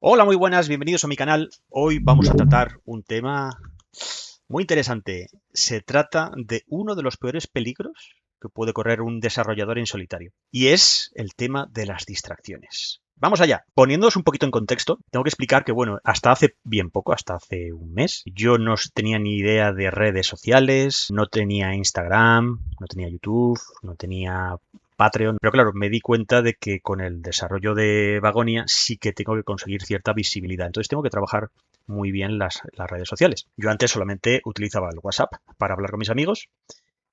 Hola, muy buenas, bienvenidos a mi canal. Hoy vamos a tratar un tema muy interesante. Se trata de uno de los peores peligros que puede correr un desarrollador en solitario, y es el tema de las distracciones. Vamos allá. Poniéndoos un poquito en contexto, tengo que explicar que, bueno, hasta hace bien poco, hasta hace un mes, yo no tenía ni idea de redes sociales, no tenía Instagram, no tenía YouTube, no tenía Patreon, pero claro, me di cuenta de que con el desarrollo de Vagonia sí que tengo que conseguir cierta visibilidad. Entonces tengo que trabajar muy bien las redes sociales. Yo antes solamente utilizaba el WhatsApp para hablar con mis amigos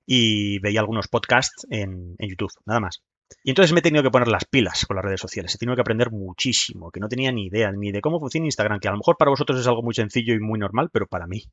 y veía algunos podcasts en YouTube, nada más. Y entonces me he tenido que poner las pilas con las redes sociales. He tenido que aprender muchísimo, que no tenía ni idea ni de cómo funciona Instagram, que a lo mejor para vosotros es algo muy sencillo y muy normal, pero para mí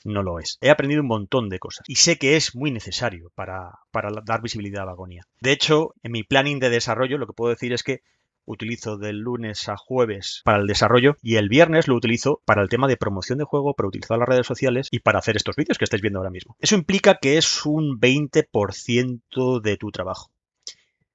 no lo es. He aprendido un montón de cosas y sé que es muy necesario para dar visibilidad a Vagonia. De hecho, en mi planning de desarrollo lo que puedo decir es que utilizo del lunes a jueves para el desarrollo y el viernes lo utilizo para el tema de promoción de juego, para utilizar las redes sociales y para hacer estos vídeos que estáis viendo ahora mismo. Eso implica que es un 20% de tu trabajo.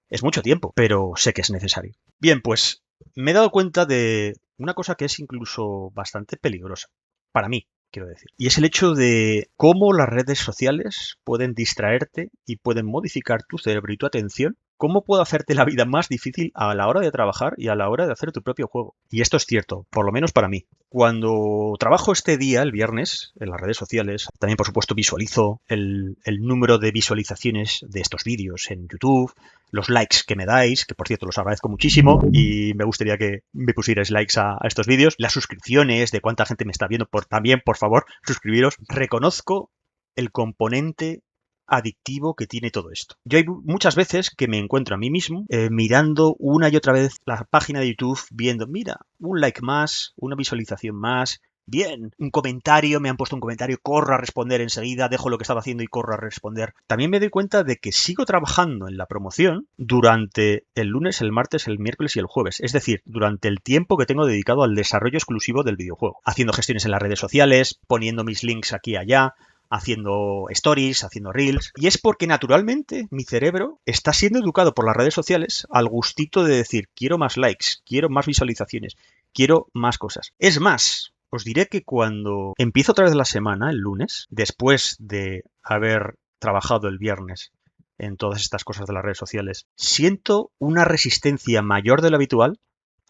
Es mucho tiempo, pero sé que es necesario. Bien, pues me he dado cuenta de una cosa que es incluso bastante peligrosa. Para mí, quiero decir. Y es el hecho de cómo las redes sociales pueden distraerte y pueden modificar tu cerebro y tu atención. ¿Cómo puedo hacerte la vida más difícil a la hora de trabajar y a la hora de hacer tu propio juego? Y esto es cierto, por lo menos para mí. Cuando trabajo este día, el viernes, en las redes sociales, también por supuesto visualizo el número de visualizaciones de estos vídeos en YouTube, los likes que me dais, que por cierto los agradezco muchísimo y me gustaría que me pusierais likes a estos vídeos, las suscripciones, de cuánta gente me está viendo, también por favor suscribiros. Reconozco el componente adictivo que tiene todo esto. Yo hay muchas veces que me encuentro a mí mismo mirando una y otra vez la página de YouTube, viendo, mira, un like más, una visualización más, bien, un comentario, me han puesto un comentario, corro a responder enseguida, dejo lo que estaba haciendo y corro a responder. También me doy cuenta de que sigo trabajando en la promoción durante el lunes, el martes, el miércoles y el jueves. Es decir, durante el tiempo que tengo dedicado al desarrollo exclusivo del videojuego. Haciendo gestiones en las redes sociales, poniendo mis links aquí y allá, haciendo stories, haciendo reels. Y es porque naturalmente mi cerebro está siendo educado por las redes sociales al gustito de decir, quiero más likes, quiero más visualizaciones, quiero más cosas. Es más, os diré que cuando empiezo otra vez la semana, el lunes, después de haber trabajado el viernes en todas estas cosas de las redes sociales, siento una resistencia mayor de lo habitual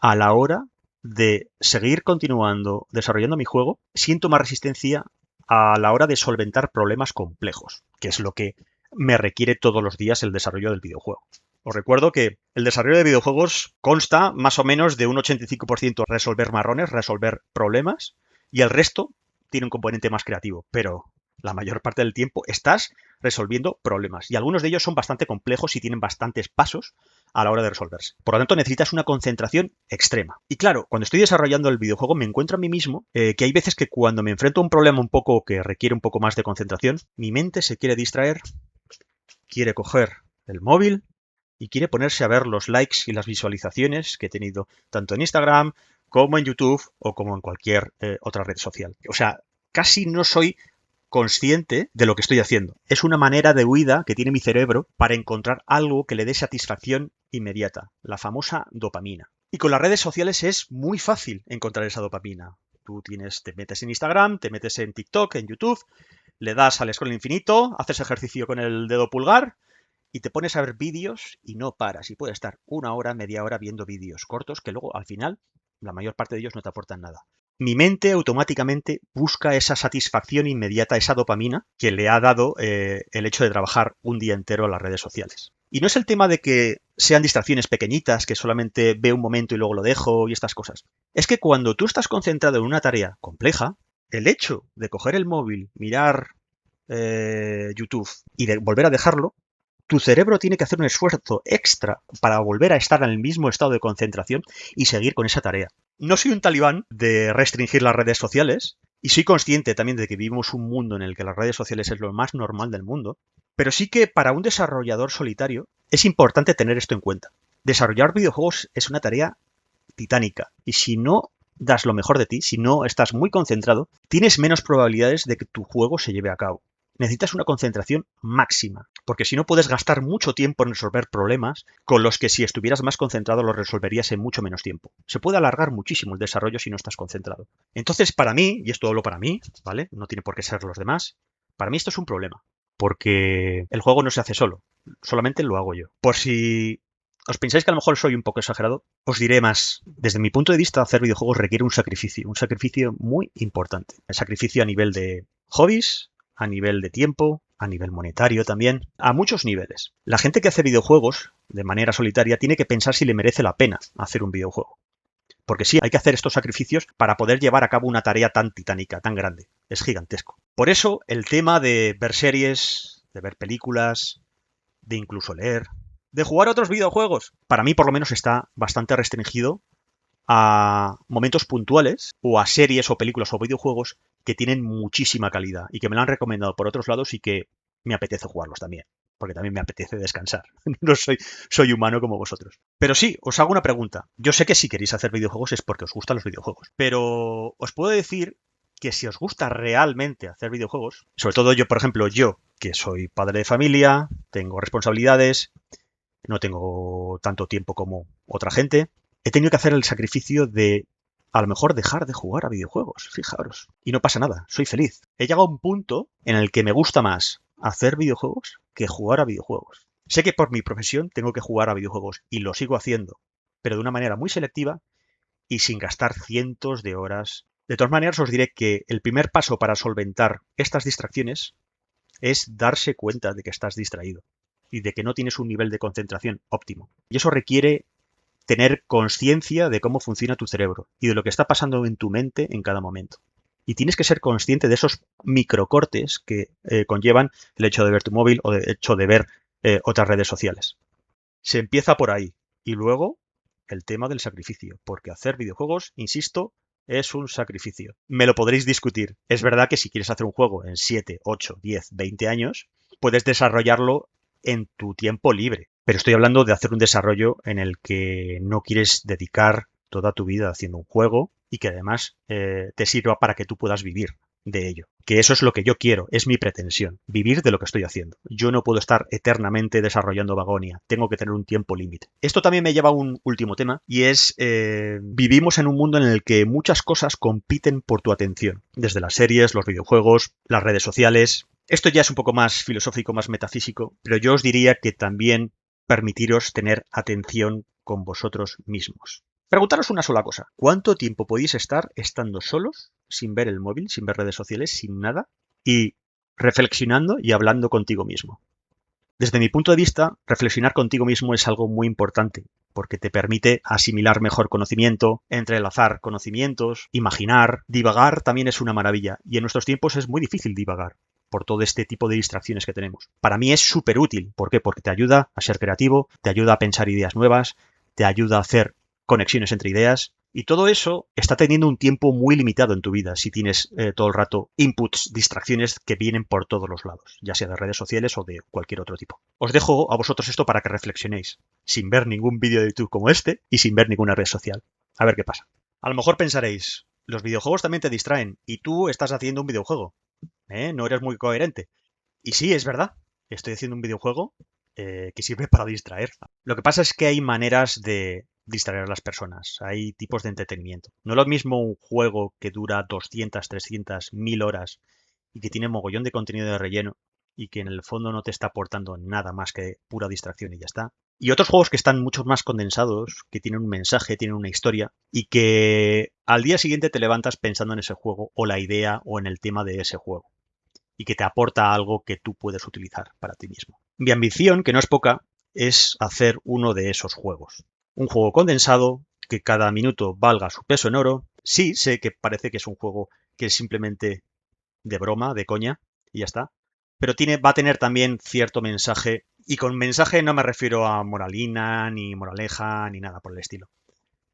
a la hora de seguir continuando desarrollando mi juego. Siento más resistencia a la hora de solventar problemas complejos, que es lo que me requiere todos los días el desarrollo del videojuego. Os recuerdo que el desarrollo de videojuegos consta más o menos de un 85% resolver marrones, resolver problemas, y el resto tiene un componente más creativo, pero la mayor parte del tiempo estás resolviendo problemas, y algunos de ellos son bastante complejos y tienen bastantes pasos a la hora de resolverse. Por lo tanto, necesitas una concentración extrema. Y claro, cuando estoy desarrollando el videojuego me encuentro a mí mismo que hay veces que cuando me enfrento a un problema un poco que requiere un poco más de concentración, mi mente se quiere distraer, quiere coger el móvil y quiere ponerse a ver los likes y las visualizaciones que he tenido tanto en Instagram como en YouTube o como en cualquier otra red social. O sea, casi no soy consciente de lo que estoy haciendo. Es una manera de huida que tiene mi cerebro para encontrar algo que le dé satisfacción inmediata, la famosa dopamina. Y con las redes sociales es muy fácil encontrar esa dopamina. Te metes en Instagram, te metes en TikTok, en YouTube, le das al scroll infinito, haces ejercicio con el dedo pulgar y te pones a ver vídeos y no paras. Y puedes estar una hora, media hora viendo vídeos cortos que luego al final la mayor parte de ellos no te aportan nada. Mi mente automáticamente busca esa satisfacción inmediata, esa dopamina que le ha dado el hecho de trabajar un día entero en las redes sociales. Y no es el tema de que sean distracciones pequeñitas, que solamente veo un momento y luego lo dejo y estas cosas. Es que cuando tú estás concentrado en una tarea compleja, el hecho de coger el móvil, mirar YouTube y de volver a dejarlo, tu cerebro tiene que hacer un esfuerzo extra para volver a estar en el mismo estado de concentración y seguir con esa tarea. No soy un talibán de restringir las redes sociales y soy consciente también de que vivimos un mundo en el que las redes sociales es lo más normal del mundo, pero sí que para un desarrollador solitario es importante tener esto en cuenta. Desarrollar videojuegos es una tarea titánica y si no das lo mejor de ti, si no estás muy concentrado, tienes menos probabilidades de que tu juego se lleve a cabo. Necesitas una concentración máxima. Porque si no puedes gastar mucho tiempo en resolver problemas con los que si estuvieras más concentrado los resolverías en mucho menos tiempo. Se puede alargar muchísimo el desarrollo si no estás concentrado. Entonces, para mí, y esto hablo para mí, ¿vale? No tiene por qué ser los demás, para mí esto es un problema. Porque el juego no se hace solo, solamente lo hago yo. Por si os pensáis que a lo mejor soy un poco exagerado, os diré más. Desde mi punto de vista, hacer videojuegos requiere un sacrificio muy importante. El sacrificio a nivel de hobbies, a nivel de tiempo, a nivel monetario también, a muchos niveles. La gente que hace videojuegos de manera solitaria tiene que pensar si le merece la pena hacer un videojuego. Porque sí, hay que hacer estos sacrificios para poder llevar a cabo una tarea tan titánica, tan grande. Es gigantesco. Por eso, el tema de ver series, de ver películas, de incluso leer, de jugar otros videojuegos, para mí por lo menos está bastante restringido a momentos puntuales o a series o películas o videojuegos que tienen muchísima calidad y que me lo han recomendado por otros lados y que me apetece jugarlos también, porque también me apetece descansar. No soy humano como vosotros. Pero sí, os hago una pregunta. Yo sé que si queréis hacer videojuegos es porque os gustan los videojuegos, pero os puedo decir que si os gusta realmente hacer videojuegos, sobre todo yo, por ejemplo, yo, que soy padre de familia, tengo responsabilidades, no tengo tanto tiempo como otra gente, he tenido que hacer el sacrificio de a lo mejor dejar de jugar a videojuegos, fijaros. Y no pasa nada, soy feliz. He llegado a un punto en el que me gusta más hacer videojuegos que jugar a videojuegos. Sé que por mi profesión tengo que jugar a videojuegos y lo sigo haciendo, pero de una manera muy selectiva y sin gastar cientos de horas. De todas maneras, os diré que el primer paso para solventar estas distracciones es darse cuenta de que estás distraído y de que no tienes un nivel de concentración óptimo. Y eso requiere tener conciencia de cómo funciona tu cerebro y de lo que está pasando en tu mente en cada momento. Y tienes que ser consciente de esos microcortes que conllevan el hecho de ver tu móvil o el hecho de ver otras redes sociales. Se empieza por ahí. Y luego el tema del sacrificio. Porque hacer videojuegos, insisto, es un sacrificio. Me lo podréis discutir. Es verdad que si quieres hacer un juego en 7, 8, 10, 20 años, puedes desarrollarlo en tu tiempo libre. Pero estoy hablando de hacer un desarrollo en el que no quieres dedicar toda tu vida haciendo un juego y que además te sirva para que tú puedas vivir de ello. Que eso es lo que yo quiero, es mi pretensión, vivir de lo que estoy haciendo. Yo no puedo estar eternamente desarrollando Vagonia, tengo que tener un tiempo límite. Esto también me lleva a un último tema y es, vivimos en un mundo en el que muchas cosas compiten por tu atención, desde las series, los videojuegos, las redes sociales. Esto ya es un poco más filosófico, más metafísico, pero yo os diría que también permitiros tener atención con vosotros mismos. Preguntaros una sola cosa. ¿Cuánto tiempo podéis estar estando solos, sin ver el móvil, sin ver redes sociales, sin nada, y reflexionando y hablando contigo mismo? Desde mi punto de vista, reflexionar contigo mismo es algo muy importante, porque te permite asimilar mejor conocimiento, entrelazar conocimientos, imaginar, divagar también es una maravilla, y en nuestros tiempos es muy difícil divagar por todo este tipo de distracciones que tenemos. Para mí es súper útil. ¿Por qué? Porque te ayuda a ser creativo, te ayuda a pensar ideas nuevas, te ayuda a hacer conexiones entre ideas, y todo eso está teniendo un tiempo muy limitado en tu vida si tienes todo el rato inputs, distracciones que vienen por todos los lados, ya sea de redes sociales o de cualquier otro tipo. Os dejo a vosotros esto para que reflexionéis, sin ver ningún vídeo de YouTube como este y sin ver ninguna red social. A ver qué pasa. A lo mejor pensaréis, los videojuegos también te distraen y tú estás haciendo un videojuego, ¿eh? No eres muy coherente. Y sí, es verdad, estoy haciendo un videojuego que sirve para distraer. Lo que pasa es que hay maneras de distraer a las personas, hay tipos de entretenimiento. No es lo mismo un juego que dura 200, 300, 1000 horas y que tiene mogollón de contenido de relleno y que en el fondo no te está aportando nada más que pura distracción y ya está. Y otros juegos que están mucho más condensados, que tienen un mensaje, tienen una historia y que al día siguiente te levantas pensando en ese juego o la idea o en el tema de ese juego y que te aporta algo que tú puedes utilizar para ti mismo. Mi ambición, que no es poca, es hacer uno de esos juegos. Un juego condensado, que cada minuto valga su peso en oro. Sí, sé que parece que es un juego que es simplemente de broma, de coña, y ya está. Pero va a tener también cierto mensaje, y con mensaje no me refiero a moralina, ni moraleja, ni nada por el estilo.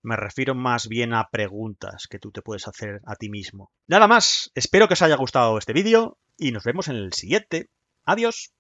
Me refiero más bien a preguntas que tú te puedes hacer a ti mismo. Nada más, espero que os haya gustado este vídeo y nos vemos en el siguiente. Adiós.